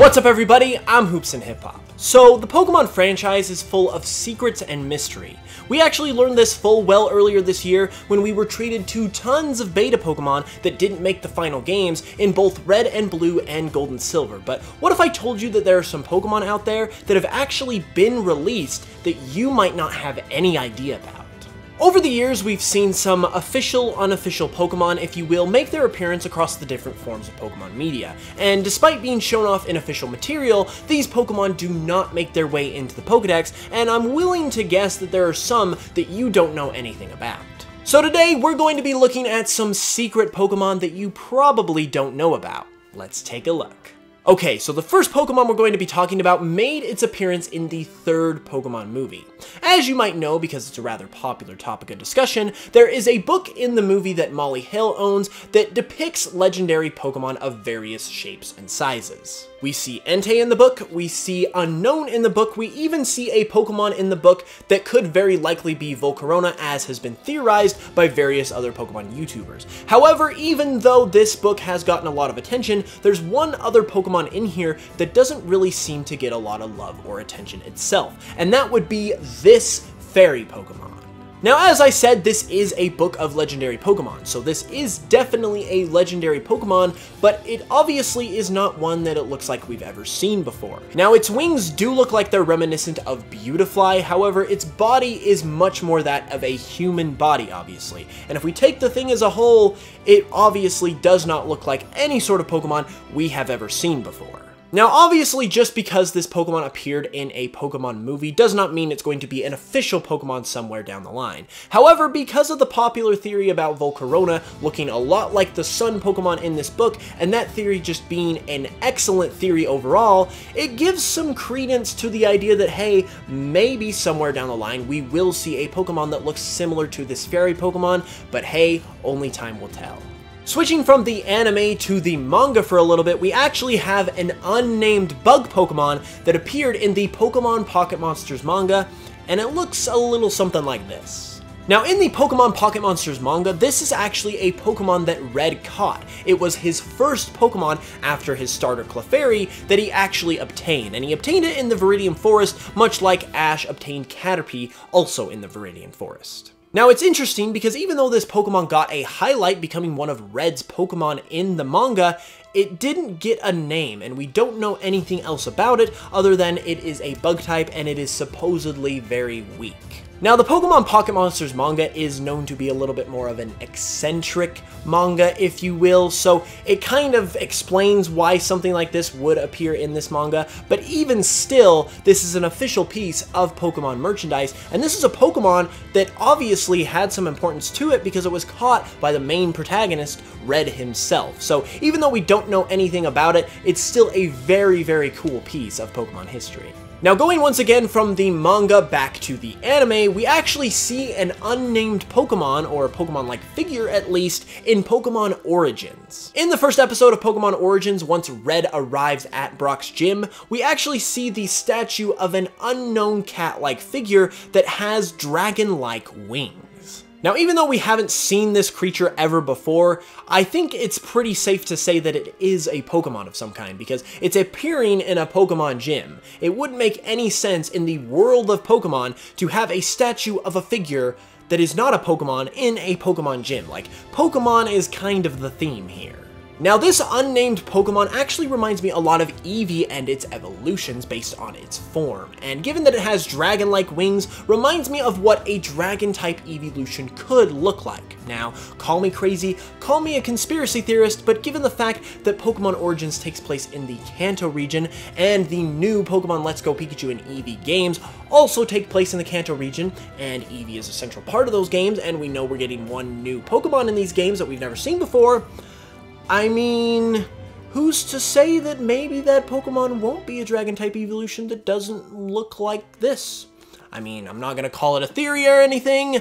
What's up everybody, I'm HoopsandHipHop. So, the Pokemon franchise is full of secrets and mystery. We actually learned this full well earlier this year when we were treated to tons of beta Pokemon that didn't make the final games in both Red and Blue and Gold and Silver. But what if I told you that there are some Pokemon out there that have actually been released that you might not have any idea about? Over the years, we've seen some official, unofficial Pokemon, if you will, make their appearance across the different forms of Pokemon media. And despite being shown off in official material, these Pokemon do not make their way into the Pokedex, and I'm willing to guess that there are some that you don't know anything about. So today, we're going to be looking at some secret Pokemon that you probably don't know about. Let's take a look. Okay, so the first Pokemon we're going to be talking about made its appearance in the third Pokemon movie. As you might know, because it's a rather popular topic of discussion, there is a book in the movie that Molly Hill owns that depicts legendary Pokemon of various shapes and sizes. We see Entei in the book, we see Unknown in the book, we even see a Pokemon in the book that could very likely be Volcarona, as has been theorized by various other Pokemon YouTubers. However, even though this book has gotten a lot of attention, there's one other Pokemon in here that doesn't really seem to get a lot of love or attention itself, and that would be this fairy Pokemon. Now, as I said, this is a book of legendary Pokemon, so this is definitely a legendary Pokemon, but it obviously is not one that it looks like we've ever seen before. Now, its wings do look like they're reminiscent of Beautifly, however, its body is much more that of a human body, obviously. And if we take the thing as a whole, it obviously does not look like any sort of Pokemon we have ever seen before. Now, obviously, just because this Pokemon appeared in a Pokemon movie does not mean it's going to be an official Pokemon somewhere down the line. However, because of the popular theory about Volcarona looking a lot like the Sun Pokemon in this book, and that theory just being an excellent theory overall, it gives some credence to the idea that, hey, maybe somewhere down the line we will see a Pokemon that looks similar to this fairy Pokemon, but hey, only time will tell. Switching from the anime to the manga for a little bit, we actually have an unnamed bug Pokemon that appeared in the Pokemon Pocket Monsters manga, and it looks a little something like this. Now, in the Pokemon Pocket Monsters manga, this is actually a Pokemon that Red caught. It was his first Pokemon after his starter Clefairy that he actually obtained, and he obtained it in the Viridian Forest, much like Ash obtained Caterpie also in the Viridian Forest. Now, it's interesting because even though this Pokemon got a highlight becoming one of Red's Pokemon in the manga, it didn't get a name, and we don't know anything else about it other than it is a bug type and it is supposedly very weak. Now, the Pokemon Pocket Monsters manga is known to be a little bit more of an eccentric manga, if you will, so it kind of explains why something like this would appear in this manga, but even still, this is an official piece of Pokemon merchandise, and this is a Pokemon that obviously had some importance to it because it was caught by the main protagonist, Red himself. So even though we don't know anything about it, it's still a very, very cool piece of Pokemon history. Now, going once again from the manga back to the anime, we actually see an unnamed Pokemon, or a Pokemon-like figure at least, in Pokémon Origins. In the first episode of Pokémon Origins, once Red arrives at Brock's gym, we actually see the statue of an unknown cat-like figure that has dragon-like wings. Now, even though we haven't seen this creature ever before, I think it's pretty safe to say that it is a Pokemon of some kind, because it's appearing in a Pokemon gym. It wouldn't make any sense in the world of Pokemon to have a statue of a figure that is not a Pokemon in a Pokemon gym. Like, Pokemon is kind of the theme here. Now, this unnamed Pokemon actually reminds me a lot of Eevee and its evolutions based on its form, and given that it has dragon-like wings, reminds me of what a dragon-type evolution could look like. Now, call me crazy, call me a conspiracy theorist, but given the fact that Pokemon Origins takes place in the Kanto region, and the new Pokemon Let's Go Pikachu and Eevee games also take place in the Kanto region, and Eevee is a central part of those games, and we know we're getting one new Pokemon in these games that we've never seen before, I mean, who's to say that maybe that Pokemon won't be a dragon-type evolution that doesn't look like this? I mean, I'm not gonna call it a theory or anything,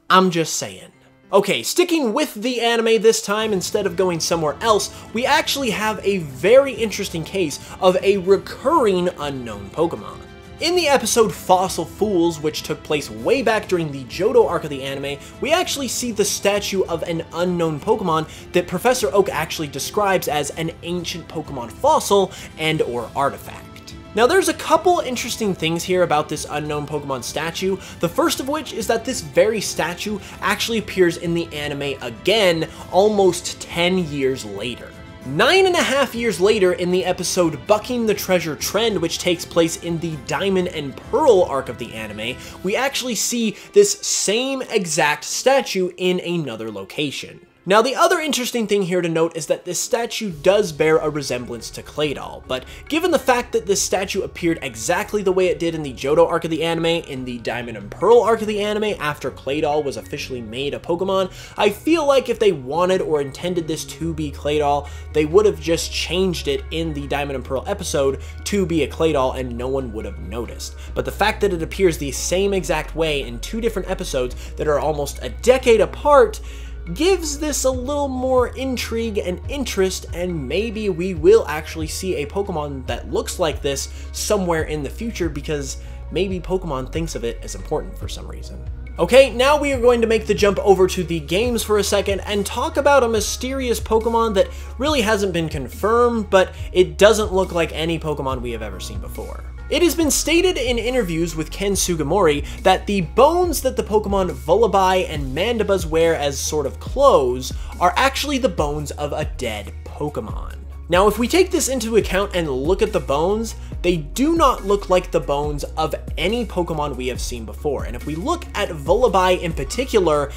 I'm just saying. Okay, sticking with the anime this time instead of going somewhere else, we actually have a very interesting case of a recurring unknown Pokemon. In the episode Fossil Fools, which took place way back during the Johto arc of the anime, we actually see the statue of an unknown Pokemon that Professor Oak actually describes as an ancient Pokemon fossil and/or artifact. Now there's a couple interesting things here about this unknown Pokemon statue, the first of which is that this very statue actually appears in the anime again almost 10 years later. 9.5 years later, in the episode Bucking the Treasure Trend, which takes place in the Diamond and Pearl arc of the anime, we actually see this same exact statue in another location. Now, the other interesting thing here to note is that this statue does bear a resemblance to Claydol, but given the fact that this statue appeared exactly the way it did in the Johto arc of the anime, in the Diamond and Pearl arc of the anime after Claydol was officially made a Pokemon, I feel like if they wanted or intended this to be Claydol, they would have just changed it in the Diamond and Pearl episode to be a Claydol and no one would have noticed. But the fact that it appears the same exact way in two different episodes that are almost a decade apart gives this a little more intrigue and interest, and maybe we will actually see a Pokemon that looks like this somewhere in the future because maybe Pokemon thinks of it as important for some reason. Okay, now we are going to make the jump over to the games for a second and talk about a mysterious Pokemon that really hasn't been confirmed, but it doesn't look like any Pokemon we have ever seen before. It has been stated in interviews with Ken Sugimori that the bones that the Pokemon Vullaby and Mandibuzz wear as sort of clothes are actually the bones of a dead Pokemon. Now, if we take this into account and look at the bones, they do not look like the bones of any Pokemon we have seen before. And if we look at Vullaby in particular,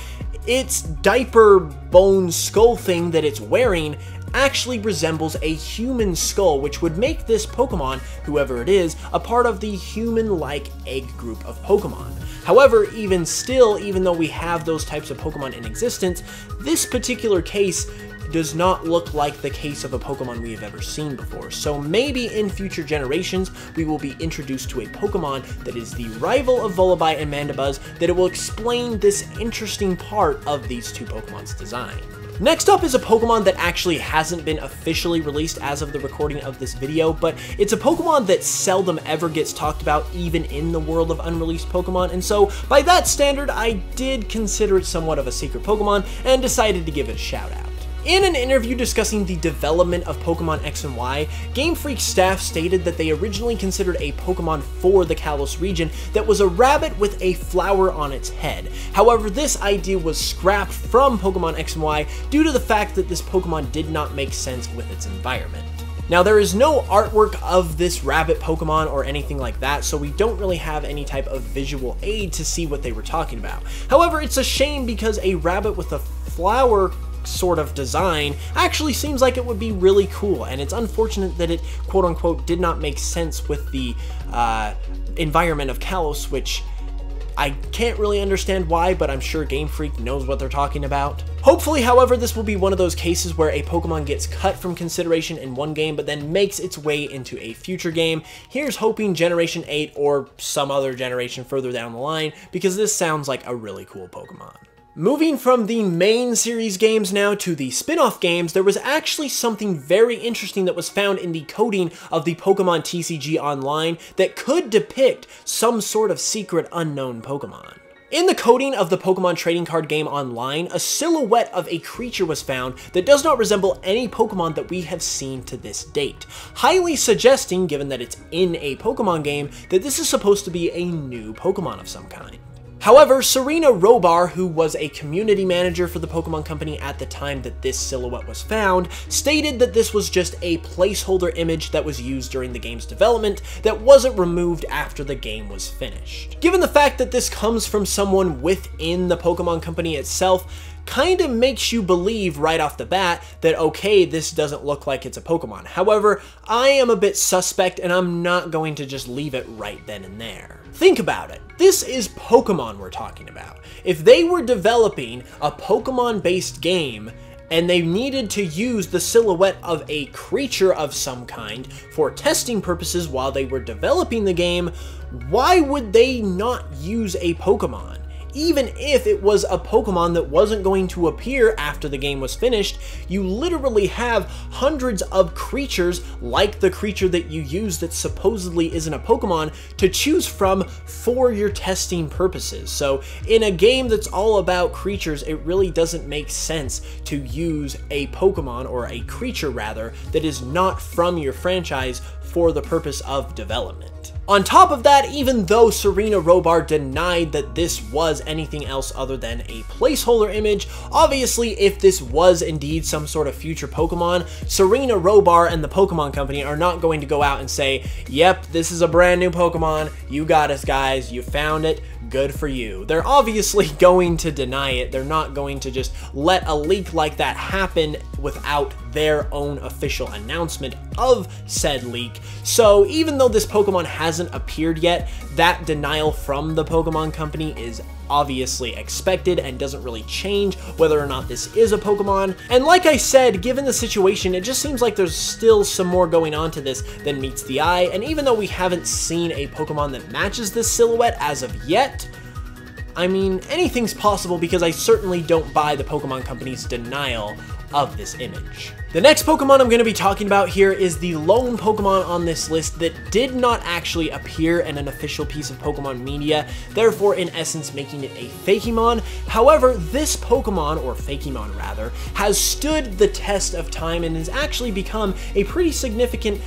its diaper bone skull thing that it's wearing actually resembles a human skull, which would make this Pokemon, whoever it is, a part of the human-like egg group of Pokemon. However, even still, even though we have those types of Pokemon in existence, this particular case does not look like the case of a Pokemon we have ever seen before. So maybe in future generations, we will be introduced to a Pokemon that is the rival of Vullaby and Mandibuzz, that it will explain this interesting part of these two Pokemon's design. Next up is a Pokemon that actually hasn't been officially released as of the recording of this video, but it's a Pokemon that seldom ever gets talked about even in the world of unreleased Pokemon, and so by that standard, I did consider it somewhat of a secret Pokemon and decided to give it a shout out. In an interview discussing the development of Pokemon X and Y, Game Freak staff stated that they originally considered a Pokemon for the Kalos region that was a rabbit with a flower on its head. However, this idea was scrapped from Pokemon X and Y due to the fact that this Pokemon did not make sense with its environment. Now, there is no artwork of this rabbit Pokemon or anything like that, so we don't really have any type of visual aid to see what they were talking about. However, it's a shame because a rabbit with a flower sort of design actually seems like it would be really cool, and it's unfortunate that it quote-unquote did not make sense with the environment of Kalos, which I can't really understand why, but I'm sure Game Freak knows what they're talking about. Hopefully, however, this will be one of those cases where a Pokemon gets cut from consideration in one game, but then makes its way into a future game. Here's hoping Generation 8 or some other generation further down the line, because this sounds like a really cool Pokemon. Moving from the main series games now to the spin-off games, there was actually something very interesting that was found in the coding of the Pokemon TCG Online that could depict some sort of secret unknown Pokemon. In the coding of the Pokemon trading card game online, a silhouette of a creature was found that does not resemble any Pokemon that we have seen to this date, highly suggesting, given that it's in a Pokemon game, that this is supposed to be a new Pokemon of some kind. However, Serena Robar, who was a community manager for the Pokemon Company at the time that this silhouette was found, stated that this was just a placeholder image that was used during the game's development that wasn't removed after the game was finished. Given the fact that this comes from someone within the Pokemon Company itself, kind of makes you believe right off the bat that, okay, this doesn't look like it's a Pokemon. However, I am a bit suspect and I'm not going to just leave it right then and there. Think about it. This is Pokemon we're talking about. If they were developing a Pokemon-based game and they needed to use the silhouette of a creature of some kind for testing purposes while they were developing the game, why would they not use a Pokemon? even if it was a Pokemon that wasn't going to appear after the game was finished, you literally have hundreds of creatures like the creature that you use that supposedly isn't a Pokemon to choose from for your testing purposes. So in a game that's all about creatures, it really doesn't make sense to use a Pokemon, or a creature rather, that is not from your franchise for the purpose of development. On top of that, even though Serena Robar denied that this was anything else other than a placeholder image, obviously if this was indeed some sort of future Pokemon, Serena Robar and the Pokemon Company are not going to go out and say, yep, this is a brand new Pokemon, you got us guys, you found it, good for you. They're obviously going to deny it. They're not going to just let a leak like that happen without their own official announcement of said leak. So even though this Pokemon hasn't appeared yet, that denial from the Pokemon Company is obviously expected and doesn't really change whether or not this is a Pokemon. And like I said, given the situation, it just seems like there's still some more going on to this than meets the eye. And even though we haven't seen a Pokemon that matches this silhouette as of yet, I mean, anything's possible, because I certainly don't buy the Pokemon Company's denial of this image. The next Pokemon I'm going to be talking about here is the lone Pokemon on this list that did not actually appear in an official piece of Pokemon media, therefore in essence making it a Fakemon. However, this Pokemon, or Fakemon rather, has stood the test of time and has actually become a pretty significant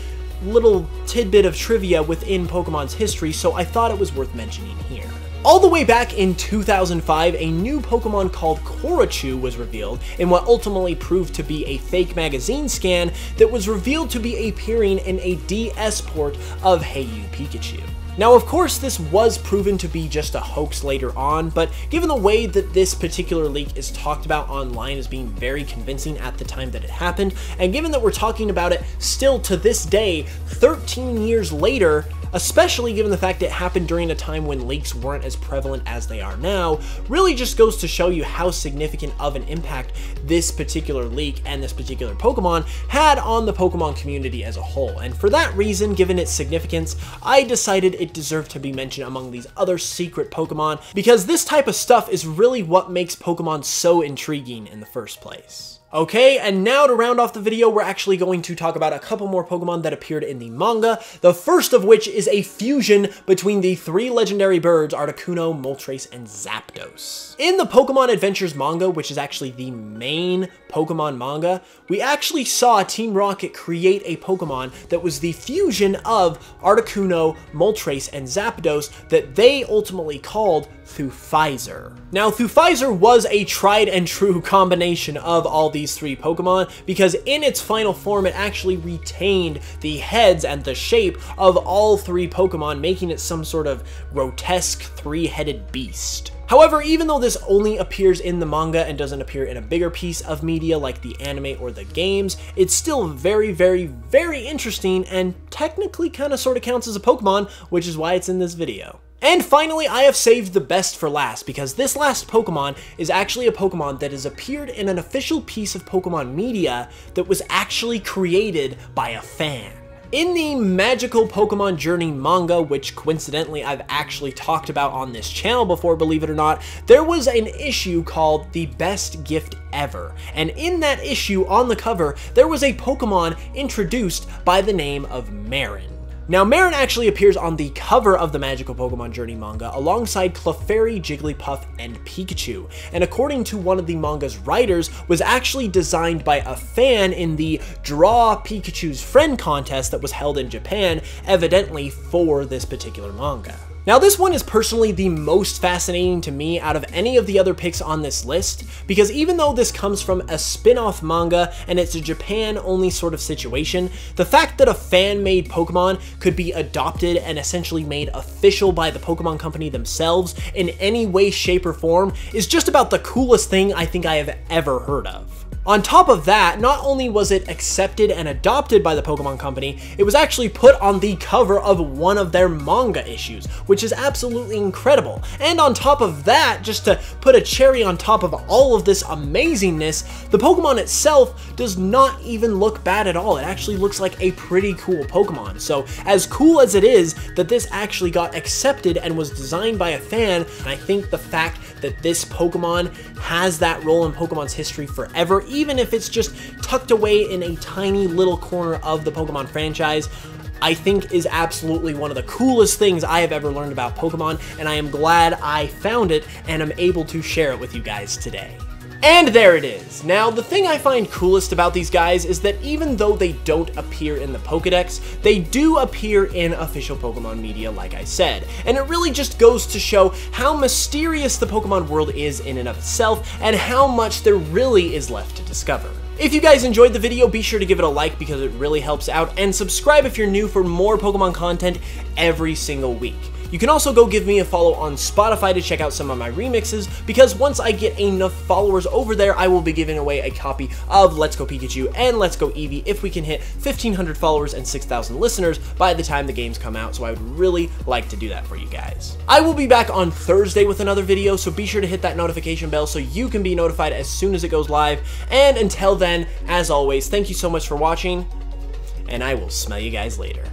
little tidbit of trivia within Pokemon's history, so I thought it was worth mentioning here. All the way back in 2005, a new Pokemon called Koru was revealed in what ultimately proved to be a fake magazine scan that was revealed to be appearing in a DS port of Hey You Pikachu. Now, of course, this was proven to be just a hoax later on, but given the way that this particular leak is talked about online as being very convincing at the time that it happened, and given that we're talking about it still to this day, 13 years later, especially given the fact it happened during a time when leaks weren't as prevalent as they are now, really just goes to show you how significant of an impact this particular leak and this particular Pokemon had on the Pokemon community as a whole. And for that reason, given its significance, I decided it deserved to be mentioned among these other secret Pokemon, because this type of stuff is really what makes Pokemon so intriguing in the first place. Okay, and now to round off the video, we're actually going to talk about a couple more Pokemon that appeared in the manga, the first of which is a fusion between the three legendary birds Articuno, Moltres, and Zapdos. In the Pokemon Adventures manga, which is actually the main Pokemon manga, we actually saw Team Rocket create a Pokemon that was the fusion of Articuno, Moltres, and Zapdos that they ultimately called Thufizer. Now, Thufizer was a tried and true combination of all these three Pokemon, because in its final form it actually retained the heads and the shape of all three Pokemon, making it some sort of grotesque three-headed beast. However, even though this only appears in the manga and doesn't appear in a bigger piece of media like the anime or the games, it's still very, very, very interesting and technically kind of sort of counts as a Pokemon, which is why it's in this video. And finally, I have saved the best for last, because this last Pokemon is actually a Pokemon that has appeared in an official piece of Pokemon media that was actually created by a fan. In the Magical Pokemon Journey manga, which coincidentally I've actually talked about on this channel before, believe it or not, there was an issue called The Best Gift Ever. And in that issue, on the cover, there was a Pokemon introduced by the name of Marin. Now, Marin actually appears on the cover of the Magical Pokemon Journey manga alongside Clefairy, Jigglypuff, and Pikachu, and according to one of the manga's writers, was actually designed by a fan in the Draw Pikachu's Friend contest that was held in Japan, evidently for this particular manga. Now, this one is personally the most fascinating to me out of any of the other picks on this list, because even though this comes from a spin-off manga and it's a Japan-only sort of situation, the fact that a fan-made Pokemon could be adopted and essentially made official by the Pokemon Company themselves in any way, shape, or form is just about the coolest thing I think I have ever heard of. On top of that, not only was it accepted and adopted by the Pokemon Company, it was actually put on the cover of one of their manga issues, which is absolutely incredible. And on top of that, just to put a cherry on top of all of this amazingness, the Pokemon itself does not even look bad at all. It actually looks like a pretty cool Pokemon. So as cool as it is that this actually got accepted and was designed by a fan, and I think the fact that this Pokemon has that role in Pokemon's history forever, even if it's just tucked away in a tiny little corner of the Pokemon franchise, I think is absolutely one of the coolest things I have ever learned about Pokemon, and I am glad I found it and am able to share it with you guys today. And there it is. Now, the thing I find coolest about these guys is that even though they don't appear in the Pokedex, they do appear in official Pokemon media, like I said. And it really just goes to show how mysterious the Pokemon world is in and of itself, and how much there really is left to discover. If you guys enjoyed the video, be sure to give it a like because it really helps out, and subscribe if you're new for more Pokemon content every single week. You can also go give me a follow on Spotify to check out some of my remixes, because once I get enough followers over there, I will be giving away a copy of Let's Go Pikachu and Let's Go Eevee if we can hit 1,500 followers and 6,000 listeners by the time the games come out, so I would really like to do that for you guys. I will be back on Thursday with another video, so be sure to hit that notification bell so you can be notified as soon as it goes live, and until then, as always, thank you so much for watching, and I will smell you guys later.